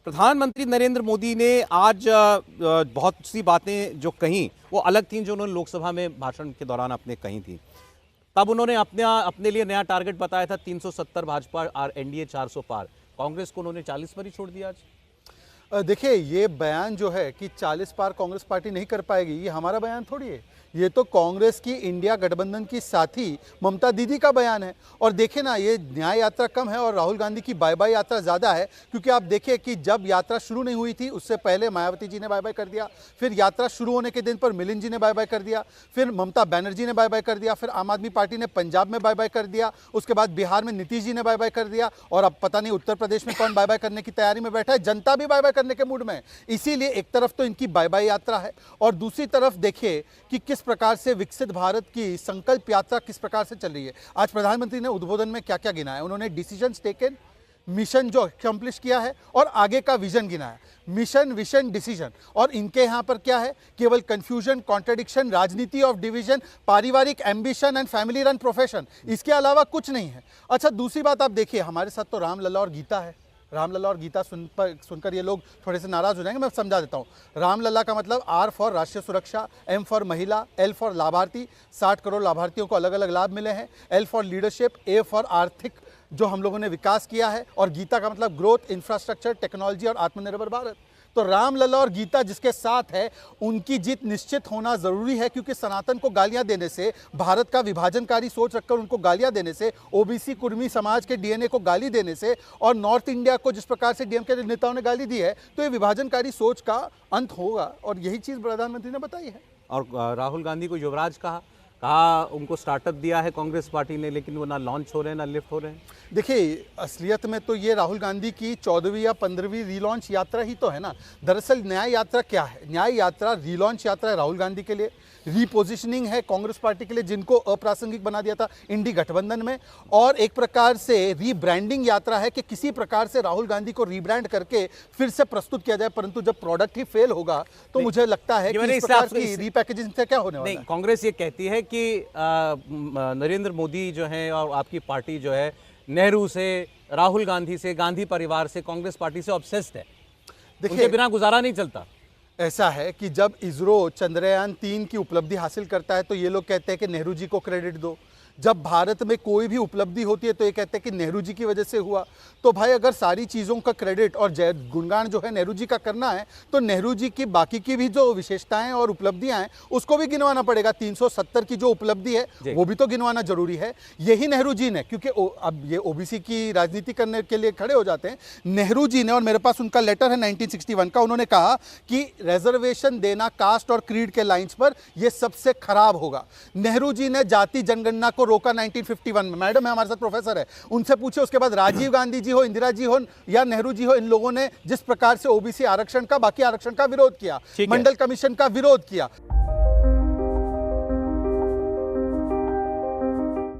प्रधानमंत्री नरेंद्र मोदी ने आज बहुत सी बातें जो कहीं वो अलग थीं जो उन्होंने लोकसभा में भाषण के दौरान अपने कही थी। तब उन्होंने अपने लिए नया टारगेट बताया था 370 भाजपा और एनडीए 400 पार। कांग्रेस को उन्होंने 40 पर ही छोड़ दिया आज। देखिए, ये बयान जो है कि 40 पार कांग्रेस पार्टी नहीं कर पाएगी, ये हमारा बयान थोड़ी है। ये तो कांग्रेस की इंडिया गठबंधन की साथी ममता दीदी का बयान है। और देखें ना, ये न्याय यात्रा कम है और राहुल गांधी की बाय बाय यात्रा ज़्यादा है। क्योंकि आप देखिए कि जब यात्रा शुरू नहीं हुई थी उससे पहले मायावती जी ने बाय बाय कर दिया, फिर यात्रा शुरू होने के दिन पर मिलिंद जी ने बाय बाय कर दिया, फिर ममता बनर्जी ने बाय बाय कर दिया, फिर आम आदमी पार्टी ने पंजाब में बाय बाय कर दिया, उसके बाद बिहार में नीतीश जी ने बाय बाय कर दिया, और अब पता नहीं उत्तर प्रदेश में कौन बाय बाय करने की तैयारी में बैठा है। जनता भी बाय बाय करने के मूड में है। इसीलिए एक तरफ तो इनकी बाय बाय यात्रा है और दूसरी तरफ देखिए कि किस प्रकार से विकसित भारत की संकल्प यात्रा किस प्रकार से चल रही है। आज प्रधानमंत्री ने उद्बोधन में क्या क्या गिनाया, उन्होंने डिसीजंस टेकन, मिशन जो अकम्प्लिश किया है और आगे का विजन गिनाया। Mission, vision, decision. और इनके यहाँ पर क्या है, केवल कंफ्यूजन, कॉन्ट्रडिक्शन, राजनीति ऑफ डिवीजन, पारिवारिक ambition and family run profession, इसके अलावा कुछ नहीं है। अच्छा, दूसरी बात आप देखिए, हमारे साथ तो रामलला और गीता है। रामलला और गीता सुनकर ये लोग थोड़े से नाराज हो जाएंगे, मैं समझा देता हूँ। रामलला का मतलब आर फॉर राष्ट्रीय सुरक्षा, एम फॉर महिला, एल फॉर लाभार्थी, 60 करोड़ लाभार्थियों को अलग अलग लाभ मिले हैं, L for leadership, A for आर्थिक जो हम लोगों ने विकास किया है, और गीता का मतलब ग्रोथ, इंफ्रास्ट्रक्चर, टेक्नोलॉजी और आत्मनिर्भर भारत। तो रामलला और गीता जिसके साथ है उनकी जीत निश्चित होना जरूरी है, क्योंकि सनातन को गालियां देने से, भारत का विभाजनकारी सोच रखकर उनको गालियां देने से, ओबीसी कुर्मी समाज के डीएनए को गाली देने से, और नॉर्थ इंडिया को जिस प्रकार से डीएमके के नेताओं ने गाली दी है, तो ये विभाजनकारी सोच का अंत होगा। और यही चीज़ प्रधानमंत्री ने बताई है। और राहुल गांधी को युवराज कहा उनको स्टार्टअप दिया है कांग्रेस पार्टी ने, लेकिन वो ना लॉन्च हो रहे हैं ना लिफ्ट हो रहे हैं। देखिए, असलियत में तो ये राहुल गांधी की 14वीं या 15वीं रीलॉन्च यात्रा ही तो है ना। दरअसल न्याय यात्रा क्या है? न्याय यात्रा रीलॉन्च यात्रा है राहुल गांधी के लिए, रीपोजिशनिंग है कांग्रेस पार्टी के लिए जिनको अप्रासंगिक बना दिया था इंडी गठबंधन में, और एक प्रकार से रीब्रांडिंग यात्रा है कि किसी प्रकार से राहुल गांधी को रीब्रांड करके फिर से प्रस्तुत किया जाए। परंतु जब प्रोडक्ट ही फेल होगा तो मुझे लगता है कि इस प्रकार की रीपैकेजिंग से क्या होने वाला है। कांग्रेस ये कहती है कि नरेंद्र मोदी जो है और आपकी पार्टी जो है नेहरू से, राहुल गांधी से, गांधी परिवार से, कांग्रेस पार्टी से ऑब्सेस्ड है, उनके बिना गुजारा नहीं चलता। ऐसा है कि जब इसरो चंद्रयान 3 की उपलब्धि हासिल करता है तो ये लोग कहते हैं कि नेहरू जी को क्रेडिट दो। जब भारत में कोई भी उपलब्धि होती है तो ये कहते हैं कि नेहरू जी की वजह से हुआ। तो भाई, अगर सारी चीज़ों का क्रेडिट और गुणगान जो है नेहरू जी का करना है तो नेहरू जी की बाकी की भी जो विशेषताएं और उपलब्धियां हैं उसको भी गिनवाना पड़ेगा। 370 की जो उपलब्धि है वो भी तो गिनवाना जरूरी है। यही नेहरू जी ने, क्योंकि अब ये ओबीसी की राजनीति करने के लिए खड़े हो जाते हैं, नेहरू जी ने, और मेरे पास उनका लेटर है 1961 का, उन्होंने कहा कि रिजर्वेशन देना कास्ट और क्रीड के लाइन्स पर यह सबसे खराब होगा। नेहरू जी ने जाति जनगणना को रोका 1951 में। मैडम है हमारे साथ, प्रोफेसर है, उनसे पूछे। उसके बाद राजीव गांधी जी हो, इंदिरा जी हो या नेहरू जी हो, इन लोगों ने जिस प्रकार से ओबीसी आरक्षण का, बाकी आरक्षण का विरोध किया, मंडल कमीशन का विरोध किया।